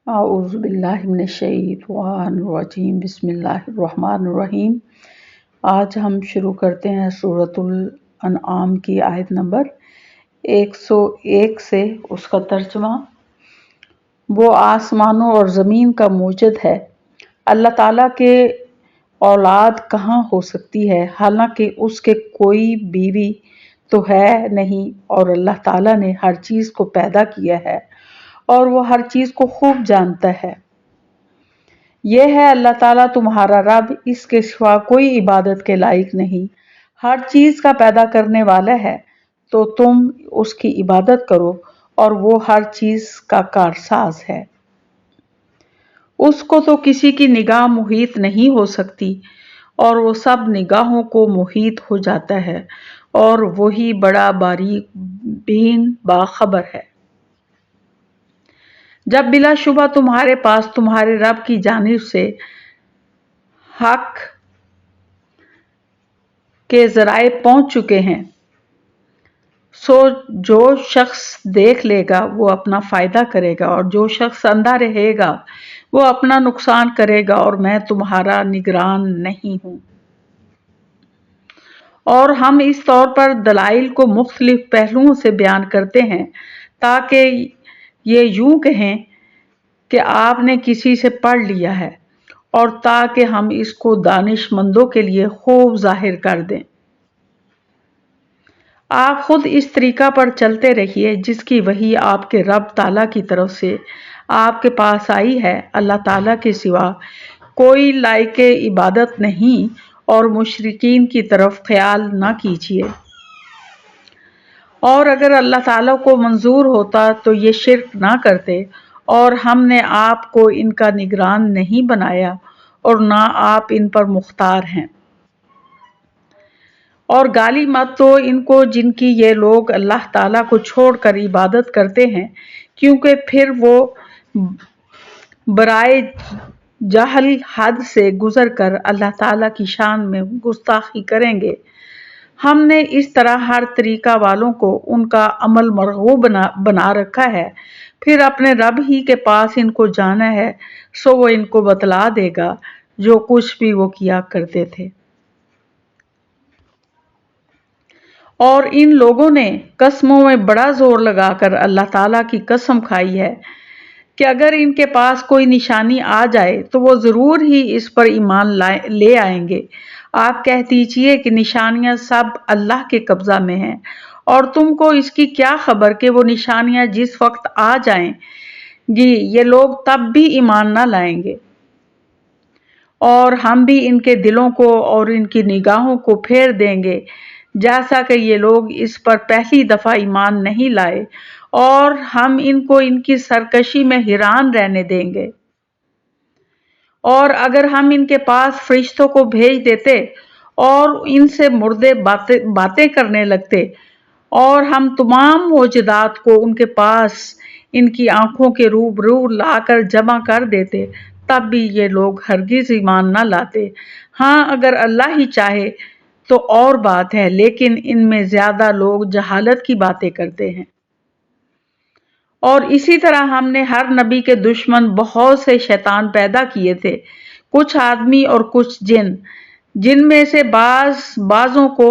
اعوذ باللہ من الشیطان الرجیم بسم اللہ الرحمن الرحیم۔ آج ہم شروع کرتے ہیں سورۃ الانعام کی آیت نمبر 101 سے۔ اس کا ترجمہ: وہ آسمانوں اور زمین کا موجد ہے، اللہ تعالیٰ کے اولاد کہاں ہو سکتی ہے، حالانکہ اس کے کوئی بیوی تو ہے نہیں، اور اللہ تعالیٰ نے ہر چیز کو پیدا کیا ہے اور وہ ہر چیز کو خوب جانتا ہے۔ یہ ہے اللہ تعالیٰ تمہارا رب، اس کے سوا کوئی عبادت کے لائق نہیں، ہر چیز کا پیدا کرنے والا ہے، تو تم اس کی عبادت کرو، اور وہ ہر چیز کا کارساز ہے۔ اس کو تو کسی کی نگاہ محیط نہیں ہو سکتی، اور وہ سب نگاہوں کو محیط ہو جاتا ہے، اور وہی بڑا باریک بین باخبر ہے۔ جب بلا شبہ تمہارے پاس تمہارے رب کی جانب سے حق کے ذرائع پہنچ چکے ہیں، سو جو شخص دیکھ لے گا وہ اپنا فائدہ کرے گا، اور جو شخص اندھا رہے گا وہ اپنا نقصان کرے گا، اور میں تمہارا نگران نہیں ہوں۔ اور ہم اس طور پر دلائل کو مختلف پہلوؤں سے بیان کرتے ہیں تاکہ یہ یوں کہیں کہ آپ نے کسی سے پڑھ لیا ہے، اور تاکہ ہم اس کو دانش مندوں کے لیے خوب ظاہر کر دیں۔ آپ خود اس طریقہ پر چلتے رہیے جس کی وحی آپ کے رب تعالیٰ کی طرف سے آپ کے پاس آئی ہے۔ اللہ تعالیٰ کے سوا کوئی لائق عبادت نہیں، اور مشرکین کی طرف خیال نہ کیجیے۔ اور اگر اللہ تعالیٰ کو منظور ہوتا تو یہ شرک نہ کرتے، اور ہم نے آپ کو ان کا نگران نہیں بنایا، اور نہ آپ ان پر مختار ہیں۔ اور گالی مت دو ان کو جن کی یہ لوگ اللہ تعالیٰ کو چھوڑ کر عبادت کرتے ہیں، کیونکہ پھر وہ برائے جہل حد سے گزر کر اللہ تعالیٰ کی شان میں گستاخی کریں گے۔ ہم نے اس طرح ہر طریقہ والوں کو ان کا عمل مرغوب بنا رکھا ہے، پھر اپنے رب ہی کے پاس ان کو جانا ہے، سو وہ ان کو بتلا دے گا جو کچھ بھی وہ کیا کرتے تھے۔ اور ان لوگوں نے قسموں میں بڑا زور لگا کر اللہ تعالیٰ کی قسم کھائی ہے کہ اگر ان کے پاس کوئی نشانی آ جائے تو وہ ضرور ہی اس پر ایمان لے آئیں گے۔ آپ کہہ دیجئے کہ نشانیاں سب اللہ کے قبضہ میں ہیں، اور تم کو اس کی کیا خبر کہ وہ نشانیاں جس وقت آ جائیں گی یہ لوگ تب بھی ایمان نہ لائیں گے۔ اور ہم بھی ان کے دلوں کو اور ان کی نگاہوں کو پھیر دیں گے، جیسا کہ یہ لوگ اس پر پہلی دفعہ ایمان نہیں لائے، اور ہم ان کو ان کی سرکشی میں حیران رہنے دیں گے۔ اور اگر ہم ان کے پاس فرشتوں کو بھیج دیتے اور ان سے مردے باتیں کرنے لگتے، اور ہم تمام موجودات کو ان کے پاس ان کی آنکھوں کے روبرو لا کر جمع کر دیتے، تب بھی یہ لوگ ہرگز ایمان نہ لاتے۔ ہاں، اگر اللہ ہی چاہے تو اور بات ہے، لیکن ان میں زیادہ لوگ جہالت کی باتیں کرتے ہیں۔ اور اسی طرح ہم نے ہر نبی کے دشمن بہت سے شیطان پیدا کیے تھے، کچھ آدمی اور کچھ جن، جن میں سے بعضوں کو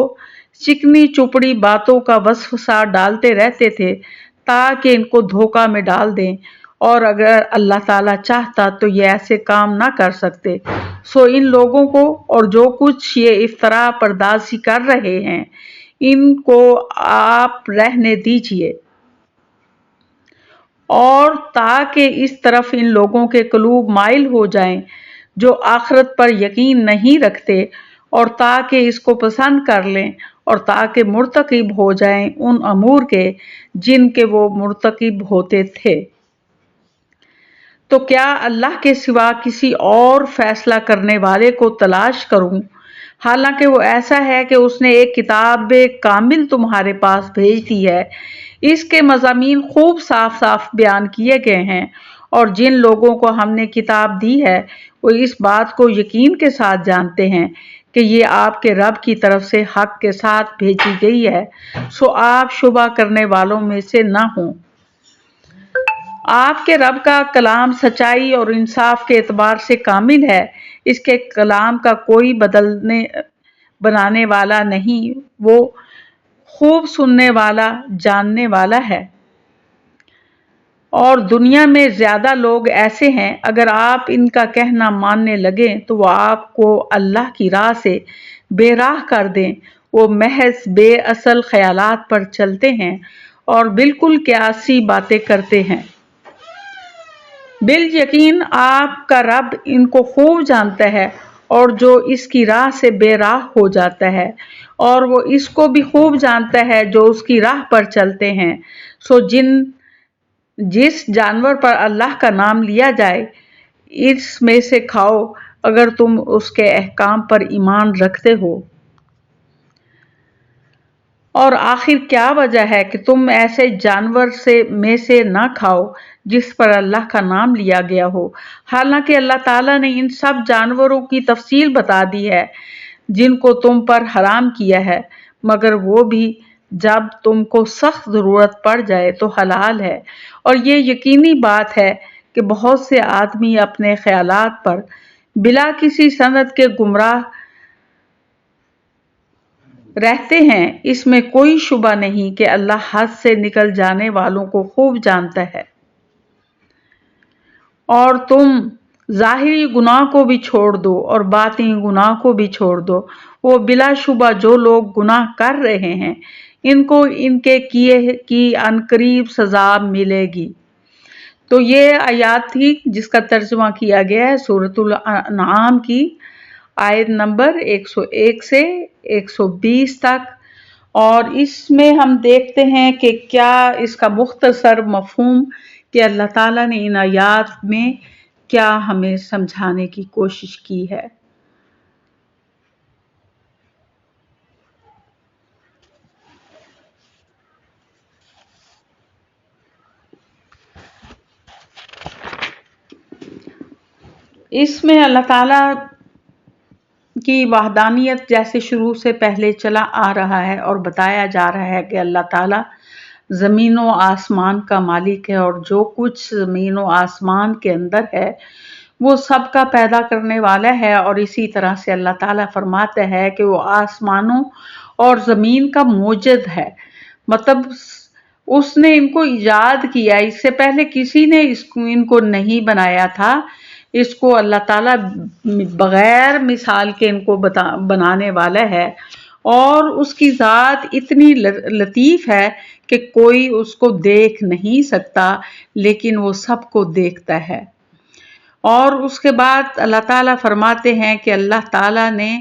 چکنی چپڑی باتوں کا وسوسہ ڈالتے رہتے تھے تاکہ ان کو دھوکہ میں ڈال دیں، اور اگر اللہ تعالیٰ چاہتا تو یہ ایسے کام نہ کر سکتے۔ سو ان لوگوں کو اور جو کچھ یہ افطرا پردازی کر رہے ہیں ان کو آپ رہنے دیجئے، اور تاکہ اس طرف ان لوگوں کے قلوب مائل ہو جائیں جو آخرت پر یقین نہیں رکھتے، اور تاکہ اس کو پسند کر لیں، اور تاکہ مرتکب ہو جائیں ان امور کے جن کے وہ مرتکب ہوتے تھے۔ تو کیا اللہ کے سوا کسی اور فیصلہ کرنے والے کو تلاش کروں، حالانکہ وہ ایسا ہے کہ اس نے ایک کتاب کامل تمہارے پاس بھیج دی ہے۔ اس کے مضامین خوب صاف صاف بیان کیے گئے ہیں، اور جن لوگوں کو ہم نے کتاب دی ہے وہ اس بات کو یقین کے ساتھ جانتے ہیں کہ یہ آپ کے رب کی طرف سے حق کے ساتھ بھیجی گئی ہے، سو آپ شبہ کرنے والوں میں سے نہ ہوں۔ آپ کے رب کا کلام سچائی اور انصاف کے اعتبار سے کامل ہے، اس کے کلام کا کوئی بنانے والا نہیں، وہ خوب سننے والا، جاننے والا ہے۔ اور دنیا میں زیادہ لوگ ایسے ہیں، اگر آپ ان کا کہنا ماننے لگیں تو وہ آپ کو اللہ کی راہ سے بے راہ کر دیں۔ وہ محض بے اصل خیالات پر چلتے ہیں اور بالکل قیاسی باتیں کرتے ہیں۔ بالیقین آپ کا رب ان کو خوب جانتا ہے، اور جو اس کی راہ سے بے راہ ہو جاتا ہے، اور وہ اس کو بھی خوب جانتا ہے جو اس کی راہ پر چلتے ہیں۔ سو جس جانور پر اللہ کا نام لیا جائے اس میں سے کھاؤ اگر تم اس کے احکام پر ایمان رکھتے ہو۔ اور آخر کیا وجہ ہے کہ تم ایسے جانور میں سے نہ کھاؤ جس پر اللہ کا نام لیا گیا ہو، حالانکہ اللہ تعالیٰ نے ان سب جانوروں کی تفصیل بتا دی ہے جن کو تم پر حرام کیا ہے، مگر وہ بھی جب تم کو سخت ضرورت پڑ جائے تو حلال ہے۔ اور یہ یقینی بات ہے کہ بہت سے آدمی اپنے خیالات پر بلا کسی سند کے گمراہ رہتے ہیں۔ اس میں کوئی شبہ نہیں کہ اللہ حد سے نکل جانے والوں کو خوب جانتا ہے۔ اور تم ظاہری گناہ کو بھی چھوڑ دو اور باطنی گناہ کو بھی چھوڑ دو۔ وہ بلا شبہ جو لوگ گناہ کر رہے ہیں ان کو ان کے کیے کی عنقریب سزا ملے گی۔ تو یہ آیات تھی جس کا ترجمہ کیا گیا ہے سورۃ الانعام کی آیت نمبر 101 سے 120 تک، اور اس میں ہم دیکھتے ہیں کہ کیا اس کا مختصر مفہوم کہ اللہ تعالیٰ نے ان آیات میں کیا ہمیں سمجھانے کی کوشش کی ہے۔ اس میں اللہ تعالیٰ کی وحدانیت جیسے شروع سے پہلے چلا آ رہا ہے اور بتایا جا رہا ہے کہ اللہ تعالیٰ زمین و آسمان کا مالک ہے، اور جو کچھ زمین و آسمان کے اندر ہے وہ سب کا پیدا کرنے والا ہے۔ اور اسی طرح سے اللہ تعالیٰ فرماتا ہے کہ وہ آسمانوں اور زمین کا موجد ہے، مطلب اس نے ان کو ایجاد کیا، اس سے پہلے کسی نے ان کو نہیں بنایا تھا۔ اس کو اللہ تعالیٰ بغیر مثال کے ان کو بنانے والا ہے، اور اس کی ذات اتنی لطیف ہے کہ کوئی اس کو دیکھ نہیں سکتا، لیکن وہ سب کو دیکھتا ہے۔ اور اس کے بعد اللہ تعالیٰ فرماتے ہیں کہ اللہ تعالیٰ نے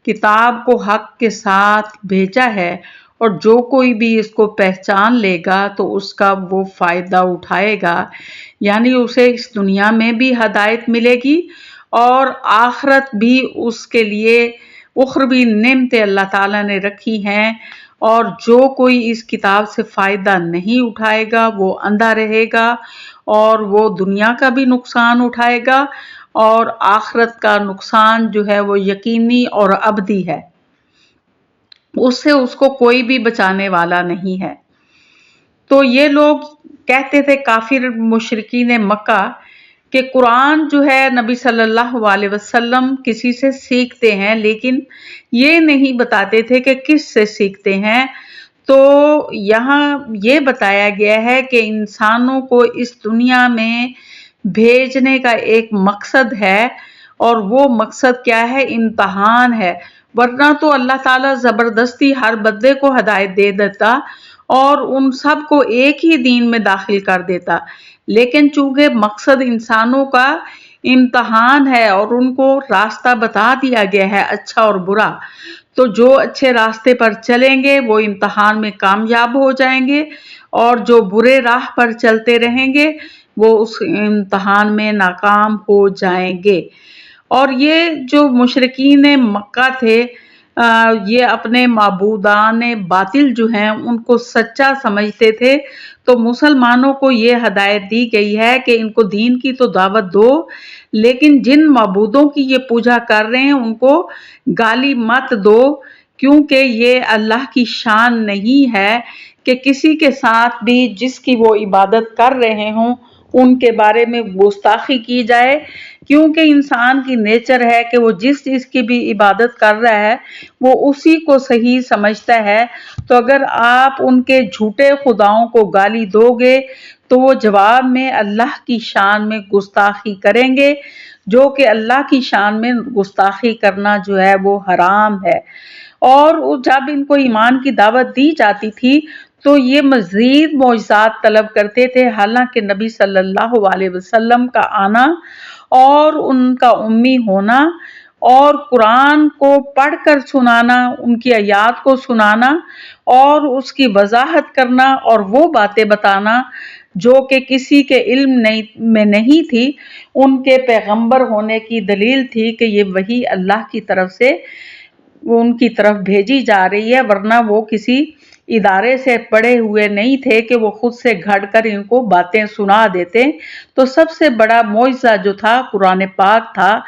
کتاب کو حق کے ساتھ بھیجا ہے، اور جو کوئی بھی اس کو پہچان لے گا تو اس کا وہ فائدہ اٹھائے گا، یعنی اسے اس دنیا میں بھی ہدایت ملے گی اور آخرت بھی اس کے لیے اخروی نعمتیں اللہ تعالیٰ نے رکھی ہیں۔ اور جو کوئی اس کتاب سے فائدہ نہیں اٹھائے گا وہ اندھا رہے گا، اور وہ دنیا کا بھی نقصان اٹھائے گا، اور آخرت کا نقصان جو ہے وہ یقینی اور ابدی ہے، اس سے اس کو کوئی بھی بچانے والا نہیں ہے۔ تو یہ لوگ کہتے تھے کافر مشرکین مکہ کہ قرآن جو ہے نبی صلی اللہ علیہ وسلم کسی سے سیکھتے ہیں، لیکن یہ نہیں بتاتے تھے کہ کس سے سیکھتے ہیں۔ تو یہاں یہ بتایا گیا ہے کہ انسانوں کو اس دنیا میں بھیجنے کا ایک مقصد ہے، اور وہ مقصد کیا ہے؟ امتحان ہے، ورنہ تو اللہ تعالیٰ زبردستی ہر بندے کو ہدایت دے دیتا اور ان سب کو ایک ہی دین میں داخل کر دیتا، لیکن چونکہ مقصد انسانوں کا امتحان ہے اور ان کو راستہ بتا دیا گیا ہے اچھا اور برا، تو جو اچھے راستے پر چلیں گے وہ امتحان میں کامیاب ہو جائیں گے، اور جو برے راہ پر چلتے رہیں گے وہ اس امتحان میں ناکام ہو جائیں گے۔ اور یہ جو مشرکین مکہ تھے یہ اپنے معبودان باطل جو ہیں ان کو سچا سمجھتے تھے، تو مسلمانوں کو یہ ہدایت دی گئی ہے کہ ان کو دین کی تو دعوت دو، لیکن جن معبودوں کی یہ پوجا کر رہے ہیں ان کو گالی مت دو، کیونکہ یہ اللہ کی شان نہیں ہے کہ کسی کے ساتھ بھی جس کی وہ عبادت کر رہے ہوں ان کے بارے میں گستاخی کی جائے، کیونکہ انسان کی نیچر ہے کہ وہ جس چیز کی بھی عبادت کر رہا ہے وہ اسی کو صحیح سمجھتا ہے۔ تو اگر آپ ان کے جھوٹے خداؤں کو گالی دو گے تو وہ جواب میں اللہ کی شان میں گستاخی کریں گے، جو کہ اللہ کی شان میں گستاخی کرنا جو ہے وہ حرام ہے۔ اور جب ان کو ایمان کی دعوت دی جاتی تھی تو یہ مزید معجزات طلب کرتے تھے، حالانکہ نبی صلی اللہ علیہ وسلم کا آنا اور ان کا امی ہونا اور قرآن کو پڑھ کر سنانا، ان کی آیات کو سنانا اور اس کی وضاحت کرنا اور وہ باتیں بتانا جو کہ کسی کے علم میں نہیں تھی، ان کے پیغمبر ہونے کی دلیل تھی کہ یہ وحی اللہ کی طرف سے ان کی طرف بھیجی جا رہی ہے، ورنہ وہ کسی ادارے سے پڑھے ہوئے نہیں تھے کہ وہ خود سے گھڑ کر ان کو باتیں سنا دیتے۔ تو سب سے بڑا معجزہ جو تھا قرآن پاک تھا،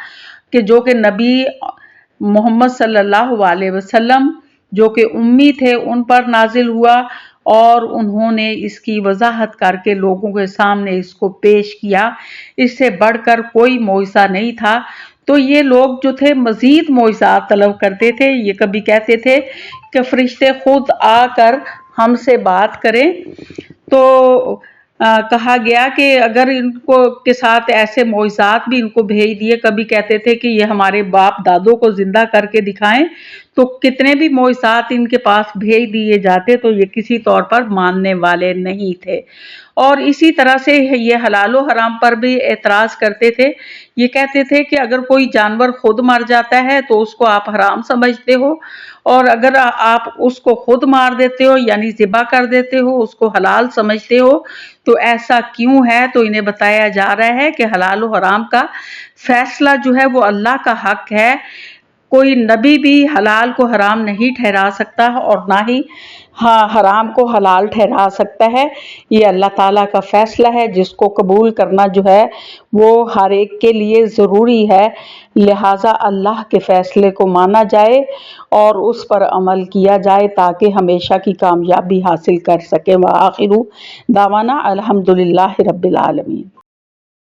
کہ جو کہ نبی محمد صلی اللہ علیہ وسلم جو کہ امی تھے ان پر نازل ہوا، اور انہوں نے اس کی وضاحت کر کے لوگوں کے سامنے اس کو پیش کیا۔ اس سے بڑھ کر کوئی معجزہ نہیں تھا۔ تو یہ لوگ جو تھے مزید معجزات طلب کرتے تھے، یہ کبھی کہتے تھے کہ فرشتے خود آ کر ہم سے بات کریں۔ تو کہا گیا کہ اگر ان کو کے ساتھ ایسے معجزات بھی ان کو بھیج دیے، کبھی کہتے تھے کہ یہ ہمارے باپ دادوں کو زندہ کر کے دکھائیں، تو کتنے بھی معجزات ان کے پاس بھیج دیے جاتے تو یہ کسی طور پر ماننے والے نہیں تھے۔ اور اسی طرح سے یہ حلال و حرام پر بھی اعتراض کرتے تھے، یہ کہتے تھے کہ اگر کوئی جانور خود مر جاتا ہے تو اس کو آپ حرام سمجھتے ہو، اور اگر آپ اس کو خود مار دیتے ہو یعنی ذبح کر دیتے ہو اس کو حلال سمجھتے ہو، تو ایسا کیوں ہے؟ تو انہیں بتایا جا رہا ہے کہ حلال و حرام کا فیصلہ جو ہے وہ اللہ کا حق ہے، کوئی نبی بھی حلال کو حرام نہیں ٹھہرا سکتا اور نہ ہی حرام کو حلال ٹھہرا سکتا ہے۔ یہ اللہ تعالیٰ کا فیصلہ ہے جس کو قبول کرنا جو ہے وہ ہر ایک کے لیے ضروری ہے، لہٰذا اللہ کے فیصلے کو مانا جائے اور اس پر عمل کیا جائے تاکہ ہمیشہ کی کامیابی حاصل کر سکے۔ وآخر دعوانا الحمدللہ رب العالمین۔